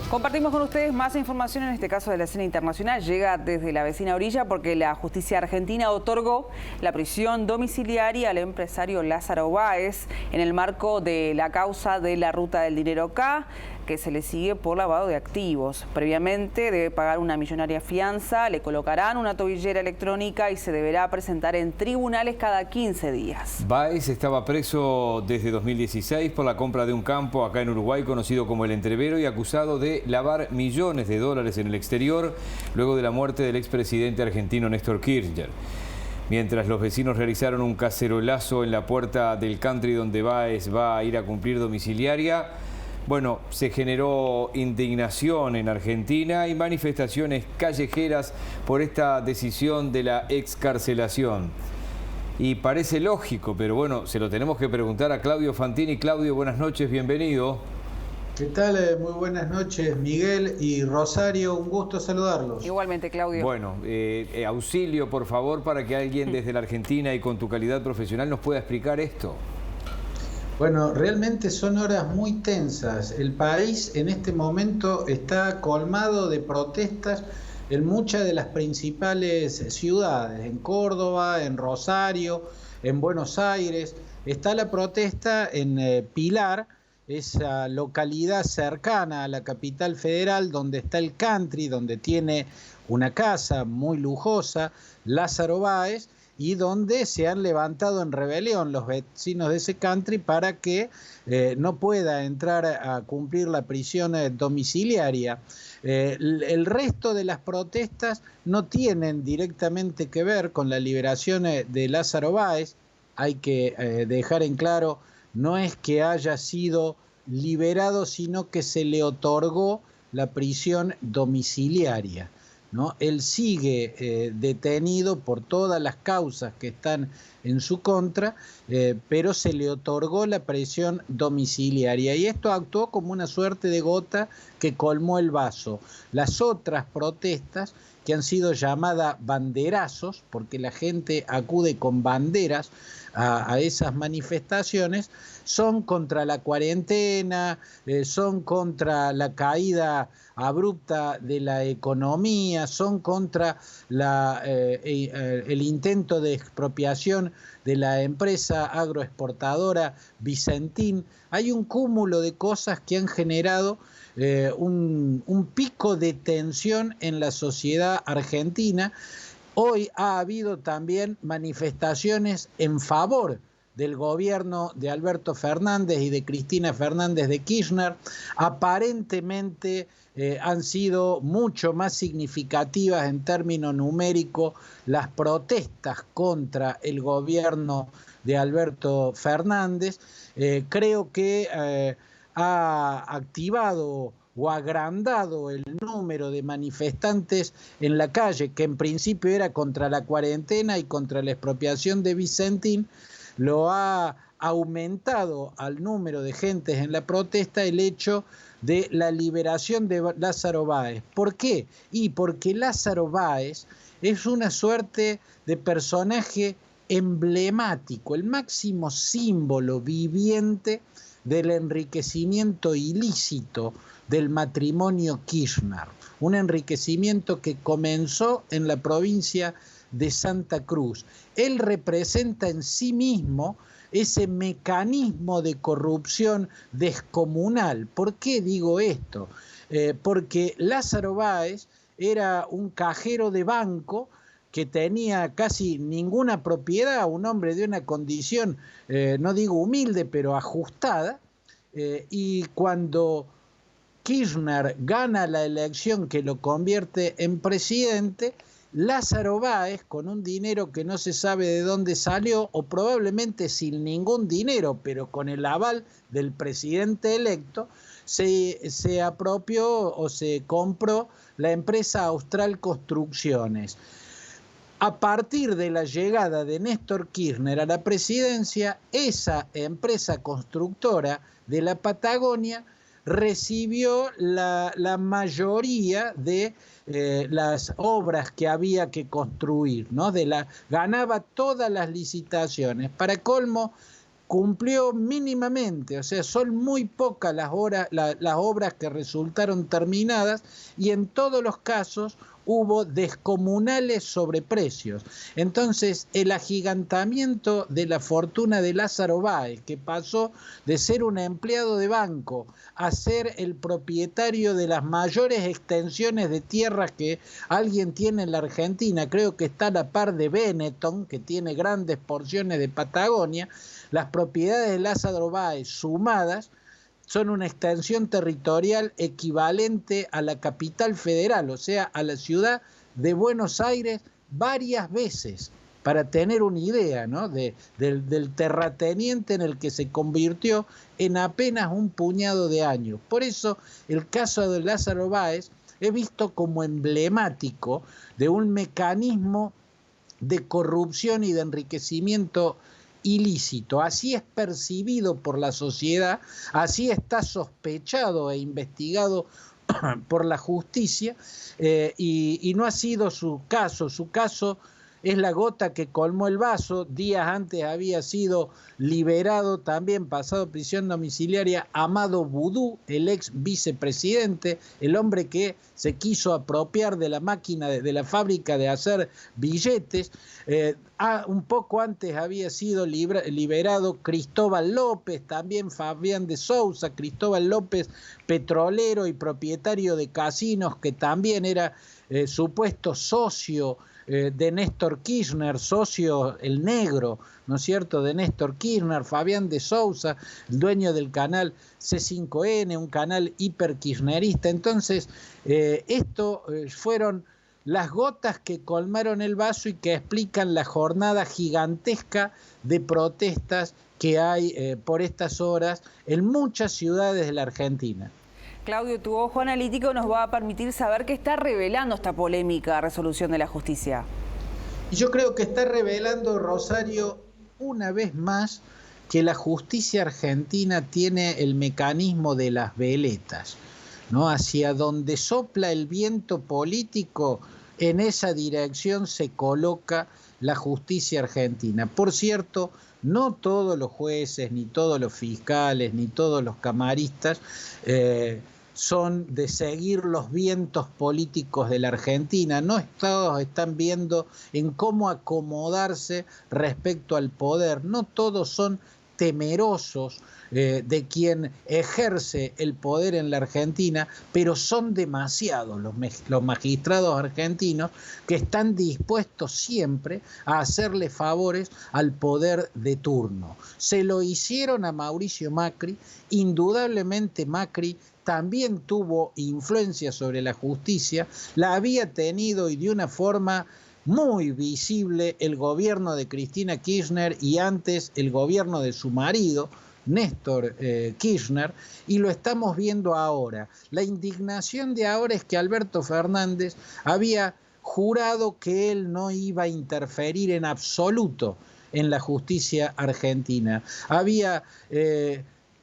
Compartimos con ustedes más información, en este caso de la escena internacional. Llega desde la vecina orilla porque la justicia argentina otorgó la prisión domiciliaria al empresario Lázaro Báez en el marco de la causa de la ruta del dinero K, que se le sigue por lavado de activos. Previamente debe pagar una millonaria fianza, le colocarán una tobillera electrónica y se deberá presentar en tribunales cada 15 días. Báez estaba preso desde 2016 por la compra de un campo acá en Uruguay conocido como El Entrevero y acusado de lavar millones de dólares en el exterior luego de la muerte del expresidente argentino Néstor Kirchner. Mientras los vecinos realizaron un cacerolazo en la puerta del country donde Báez va a ir a cumplir domiciliaria, bueno, se generó indignación en Argentina y manifestaciones callejeras por esta decisión de la excarcelación. Y parece lógico, pero bueno, se lo tenemos que preguntar a Claudio Fantini. Claudio, buenas noches, bienvenido. ¿Qué tal? Muy buenas noches, Miguel y Rosario, un gusto saludarlos. Igualmente, Claudio. Bueno, auxilio, por favor, para que alguien desde la Argentina y con tu calidad profesional nos pueda explicar esto. Bueno, realmente son horas muy tensas. El país en este momento está colmado de protestas en muchas de las principales ciudades, en Córdoba, en Rosario, en Buenos Aires. Está la protesta en Pilar, esa localidad cercana a la capital federal, donde está el country, donde tiene una casa muy lujosa, Lázaro Báez, y donde se han levantado en rebelión los vecinos de ese country para que no pueda entrar a cumplir la prisión domiciliaria. El resto de las protestas no tienen directamente que ver con la liberación de Lázaro Báez. Hay que dejar en claro, no es que haya sido liberado, sino que se le otorgó la prisión domiciliaria, ¿no? Él sigue detenido por todas las causas que están en su contra, pero se le otorgó la prisión domiciliaria y esto actuó como una suerte de gota que colmó el vaso. Las otras protestas, que han sido llamadas banderazos, porque la gente acude con banderas a esas manifestaciones, son contra la cuarentena, son contra la caída abrupta de la economía, son contra el intento de expropiación de la empresa agroexportadora Vicentín. Hay un cúmulo de cosas que han generado un pico de tensión en la sociedad argentina. Hoy ha habido también manifestaciones en favor del gobierno de Alberto Fernández y de Cristina Fernández de Kirchner. Aparentemente han sido mucho más significativas en términos numéricos las protestas contra el gobierno de Alberto Fernández. Creo que ha activado o agrandado el número de manifestantes en la calle, que en principio era contra la cuarentena y contra la expropiación de Vicentín, lo ha aumentado al número de gentes en la protesta el hecho de la liberación de Lázaro Báez. ¿Por qué? Y porque Lázaro Báez es una suerte de personaje emblemático, el máximo símbolo viviente del enriquecimiento ilícito del matrimonio Kirchner, un enriquecimiento que comenzó en la provincia de Santa Cruz. Él representa en sí mismo ese mecanismo de corrupción descomunal. ¿Por qué digo esto? Porque Lázaro Báez era un cajero de banco que tenía casi ninguna propiedad, un hombre de una condición, no digo humilde, pero ajustada, y cuando Kirchner gana la elección que lo convierte en presidente, Lázaro Báez, con un dinero que no se sabe de dónde salió, o probablemente sin ningún dinero, pero con el aval del presidente electo, se apropió o se compró la empresa Austral Construcciones. A partir de la llegada de Néstor Kirchner a la presidencia, esa empresa constructora de la Patagonia recibió la mayoría de las obras que había que construir, ¿no? Ganaba todas las licitaciones. Para colmo, cumplió mínimamente, o sea, son muy pocas las obras que resultaron terminadas y en todos los casos hubo descomunales sobreprecios. Entonces, el agigantamiento de la fortuna de Lázaro Báez, que pasó de ser un empleado de banco a ser el propietario de las mayores extensiones de tierras que alguien tiene en la Argentina, creo que está a la par de Benetton, que tiene grandes porciones de Patagonia, las propiedades de Lázaro Báez sumadas son una extensión territorial equivalente a la capital federal, o sea, a la ciudad de Buenos Aires varias veces, para tener una idea, ¿no?, del terrateniente en el que se convirtió en apenas un puñado de años. Por eso el caso de Lázaro Báez es visto como emblemático de un mecanismo de corrupción y de enriquecimiento ilícito. Así es percibido por la sociedad, así está sospechado e investigado por la justicia, y no ha sido su caso. Su caso es la gota que colmó el vaso. Días antes había sido liberado, también pasado prisión domiciliaria, Amado Vudú, el ex vicepresidente, el hombre que se quiso apropiar de la máquina, de la fábrica de hacer billetes. Un poco antes había sido liberado Cristóbal López, también Fabián de Sousa. Cristóbal López, petrolero y propietario de casinos, que también era supuesto socio de Néstor Kirchner, socio, el negro, ¿no es cierto?, de Néstor Kirchner. Fabián de Sousa, el dueño del canal C5N, un canal hiperkirchnerista. Entonces, esto fueron las gotas que colmaron el vaso y que explican la jornada gigantesca de protestas que hay por estas horas en muchas ciudades de la Argentina. Claudio, tu ojo analítico nos va a permitir saber qué está revelando esta polémica resolución de la justicia. Yo creo que está revelando, Rosario, una vez más que la justicia argentina tiene el mecanismo de las veletas, ¿no? Hacia donde sopla el viento político, en esa dirección se coloca la justicia argentina. Por cierto, no todos los jueces, ni todos los fiscales, ni todos los camaristas son de seguir los vientos políticos de la Argentina. No todos están viendo en cómo acomodarse respecto al poder. No todos son temerosos de quien ejerce el poder en la Argentina, pero son demasiados los magistrados argentinos que están dispuestos siempre a hacerle favores al poder de turno. Se lo hicieron a Mauricio Macri. Indudablemente Macri también tuvo influencia sobre la justicia, la había tenido, y de una forma muy visible, el gobierno de Cristina Kirchner y antes el gobierno de su marido, Néstor Kirchner, y lo estamos viendo ahora. La indignación de ahora es que Alberto Fernández había jurado que él no iba a interferir en absoluto en la justicia argentina.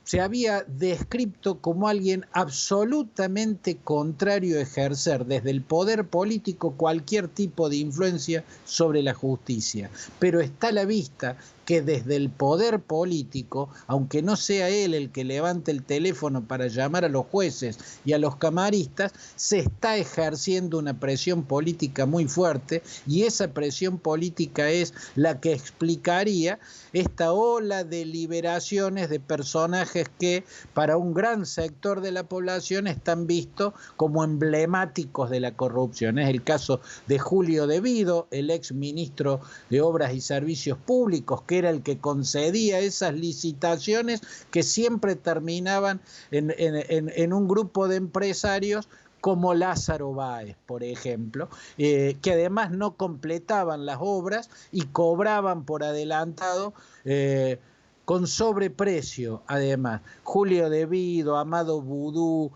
Se había descrito como alguien absolutamente contrario a ejercer desde el poder político cualquier tipo de influencia sobre la justicia. Pero está a la vista que desde el poder político, aunque no sea él el que levante el teléfono para llamar a los jueces y a los camaristas, se está ejerciendo una presión política muy fuerte, y esa presión política es la que explicaría esta ola de liberaciones de personajes que para un gran sector de la población están vistos como emblemáticos de la corrupción. Es el caso de Julio De Vido, el ex ministro de Obras y Servicios Públicos, que era el que concedía esas licitaciones que siempre terminaban en un grupo de empresarios como Lázaro Báez, por ejemplo, que además no completaban las obras y cobraban por adelantado con sobreprecio. Además, Julio De Vido, Amado Vudú,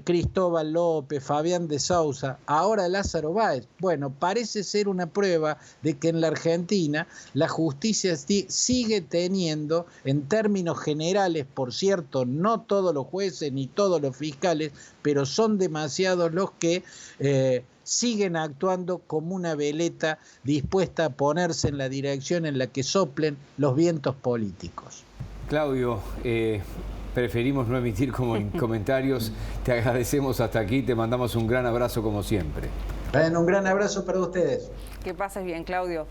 Cristóbal López, Fabián de Sousa, ahora Lázaro Báez. Bueno, parece ser una prueba de que en la Argentina la justicia sigue teniendo, en términos generales, por cierto, no todos los jueces ni todos los fiscales, pero son demasiados los que siguen actuando como una veleta dispuesta a ponerse en la dirección en la que soplen los vientos políticos. Claudio, preferimos no emitir comentarios. Te agradecemos hasta aquí, te mandamos un gran abrazo como siempre. Un gran abrazo para ustedes. Que pases bien, Claudio.